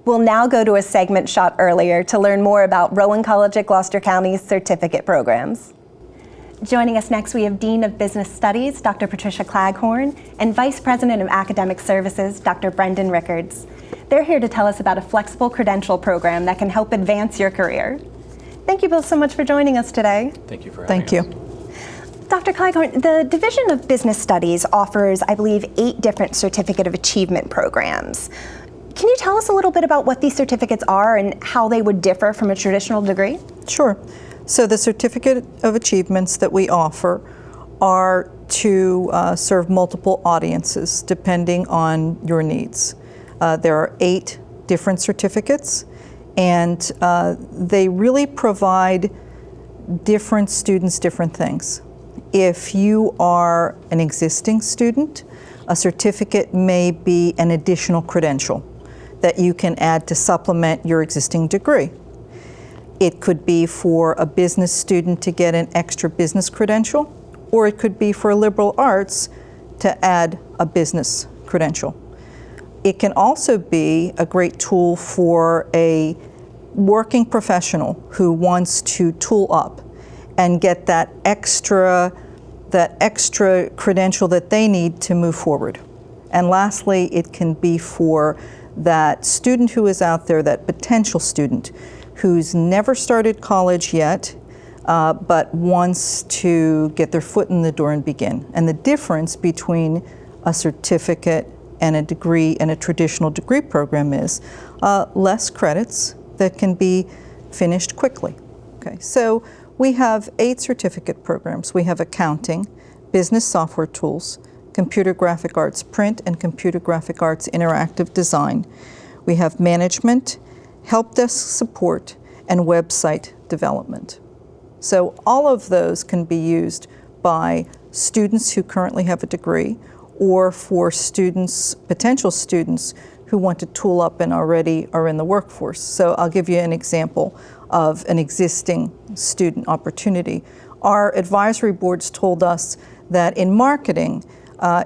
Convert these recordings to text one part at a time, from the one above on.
We'll now go to a segment shot earlier to learn more about Rowan College at Gloucester County's certificate programs. Joining us next, we have Dean of Business Studies, Dr. Patricia Claghorn, and Vice President of Academic Services, Dr. Brenden Rickards. They're here to tell us about a flexible credential program that can help advance your career. Thank you both so much for joining us today. Thank you for having us. Thank you. Dr. Claghorn, the Division of Business Studies offers, I believe, 8 different Certificate of Achievement programs. Can you tell us a little bit about what these certificates are and how they would differ from a traditional degree? Sure. So the Certificate of Achievements that we offer are to serve multiple audiences depending on your needs. There are 8 different certificates, and they really provide different students different things. If you are an existing student, a certificate may be an additional credential that you can add to supplement your existing degree. It could be for a business student to get an extra business credential, or it could be for liberal arts to add a business credential. It can also be a great tool for a working professional who wants to tool up and get that extra credential that they need to move forward. And lastly, it can be for that student who is out there, that potential student who's never started college yet, but wants to get their foot in the door and begin. And the difference between a certificate and a degree and a traditional degree program is less credits that can be finished quickly. Okay, so we have 8 certificate programs. We have accounting, business software tools, computer graphic arts print, and computer graphic arts interactive design. We have management, help desk support, and website development. So all of those can be used by students who currently have a degree, or for students, potential students who want to tool up and already are in the workforce. So I'll give you an example of an existing student opportunity. Our advisory boards told us that in marketing,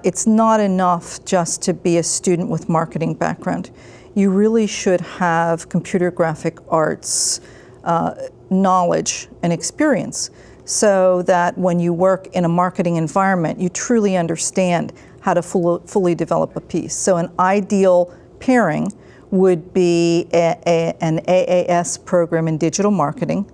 it's not enough just to be a student with marketing background. You really should have computer graphic arts knowledge and experience, so that when you work in a marketing environment, you truly understand how to fully develop a piece. So an ideal pairing would be an AAS program in digital marketing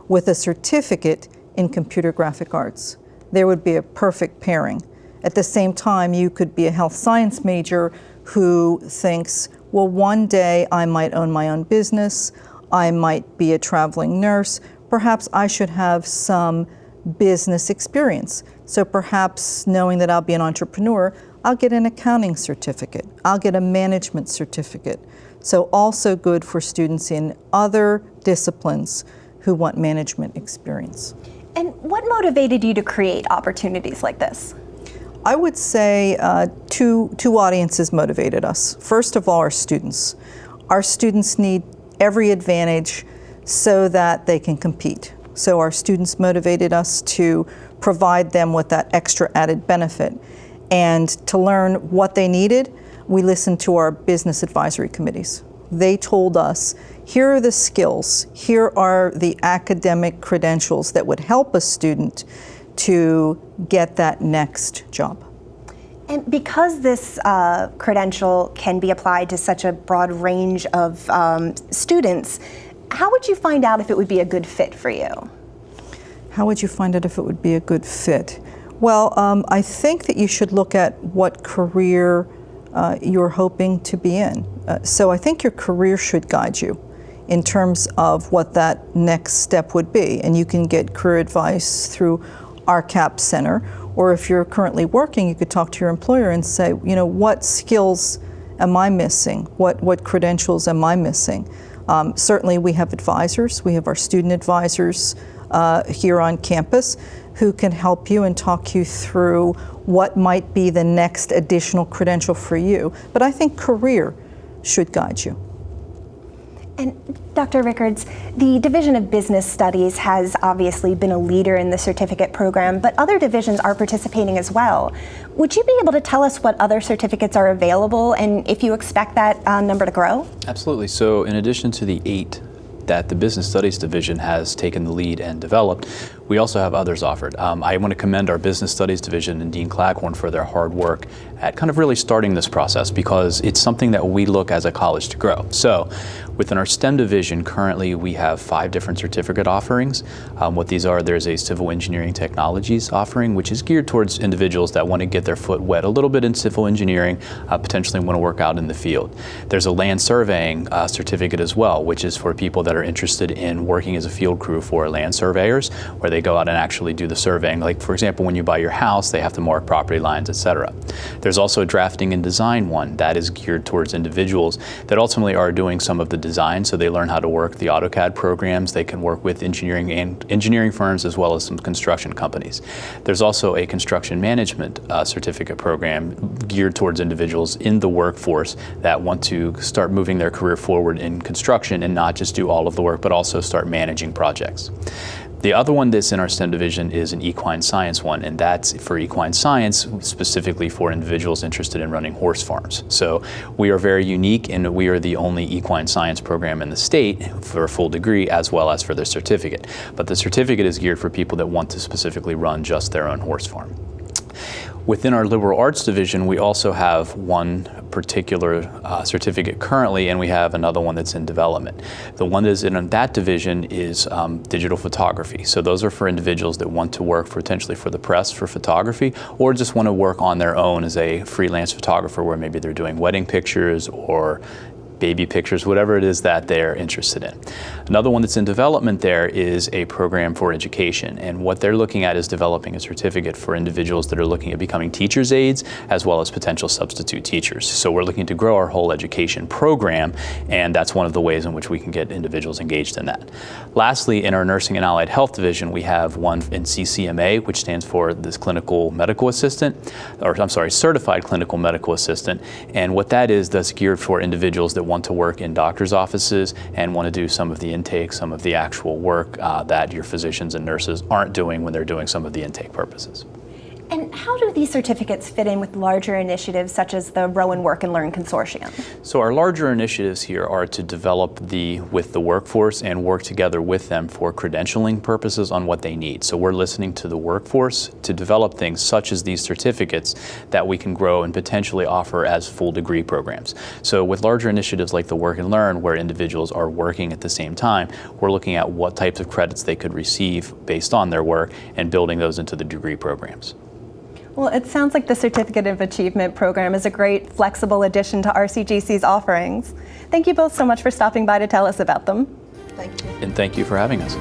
with a certificate in computer graphic arts. There would be a perfect pairing. At the same time, you could be a health science major who thinks, well, one day I might own my own business, I might be a traveling nurse, perhaps I should have some business experience. So perhaps knowing that I'll be an entrepreneur, I'll get an accounting certificate, I'll get a management certificate. So also good for students in other disciplines who want management experience. And what motivated you to create opportunities like this? I would say two audiences motivated us. First of all, our students. Our students need every advantage so that they can compete. So our students motivated us to provide them with that extra added benefit. And to learn what they needed, we listened to our business advisory committees. They told us, here are the skills, here are the academic credentials that would help a student to get that next job. And because this credential can be applied to such a broad range of students, how would you find out if it would be a good fit for you? How would you find out if it would be a good fit? Well, I think that you should look at what career you're hoping to be in. So I think your career should guide you in terms of what that next step would be. And you can get career advice through our CAP Center, or if you're currently working, you could talk to your employer and say, you know, what skills am I missing? What credentials am I missing? Certainly we have advisors. We have our student advisors here on campus who can help you and talk you through what might be the next additional credential for you. But I think career should guide you. And Dr. Rickards, the Division of Business Studies has obviously been a leader in the certificate program, but other divisions are participating as well. Would you be able to tell us what other certificates are available and if you expect that number to grow? Absolutely. So in addition to the 8 that the Business Studies Division has taken the lead and developed, we also have others offered. I want to commend our Business Studies Division and Dean Claghorn for their hard work at kind of really starting this process, because it's something that we look as a college to grow. So within our STEM division, currently we have 5 different certificate offerings. What these are, there's a Civil Engineering Technologies offering, which is geared towards individuals that want to get their foot wet a little bit in civil engineering, potentially want to work out in the field. There's a Land Surveying certificate as well, which is for people that are interested in working as a field crew for land surveyors, where they go out and actually do the surveying. Like, for example, when you buy your house, they have to mark property lines, etc. There's also a Drafting and Design one that is geared towards individuals that ultimately are doing some of the design, so they learn how to work the AutoCAD programs. They can work with engineering firms as well as some construction companies. There's also a Construction Management certificate program geared towards individuals in the workforce that want to start moving their career forward in construction and not just do all of the work, but also start managing projects. The other one that's in our STEM division is an equine science one, and that's for equine science, specifically for individuals interested in running horse farms. So we are very unique, and we are the only equine science program in the state for a full degree as well as for their certificate. But the certificate is geared for people that want to specifically run just their own horse farm. Within our liberal arts division, we also have one particular certificate currently, and we have another one that's in development. The one that is in that division is digital photography. So those are for individuals that want to work potentially for the press for photography, or just want to work on their own as a freelance photographer, where maybe they're doing wedding pictures or baby pictures, whatever it is that they're interested in. Another one that's in development there is a program for education, and what they're looking at is developing a certificate for individuals that are looking at becoming teacher's aides as well as potential substitute teachers. So we're looking to grow our whole education program, and that's one of the ways in which we can get individuals engaged in that. Lastly, in our Nursing and Allied Health division, we have one in CCMA, which stands for this Clinical Medical Assistant, or I'm sorry, Certified Clinical Medical Assistant, and what that is, that's geared for individuals that want to work in doctors' offices and want to do some of the intake, some of the actual work that your physicians and nurses aren't doing when they're doing some of the intake purposes. And how do these certificates fit in with larger initiatives such as the Rowan Work and Learn Consortium? So our larger initiatives here are to develop with the workforce and work together with them for credentialing purposes on what they need. So we're listening to the workforce to develop things such as these certificates that we can grow and potentially offer as full degree programs. So with larger initiatives like the Work and Learn, where individuals are working at the same time, we're looking at what types of credits they could receive based on their work and building those into the degree programs. Well, it sounds like the Certificate of Achievement program is a great, flexible addition to RCGC's offerings. Thank you both so much for stopping by to tell us about them. Thank you. And thank you for having us.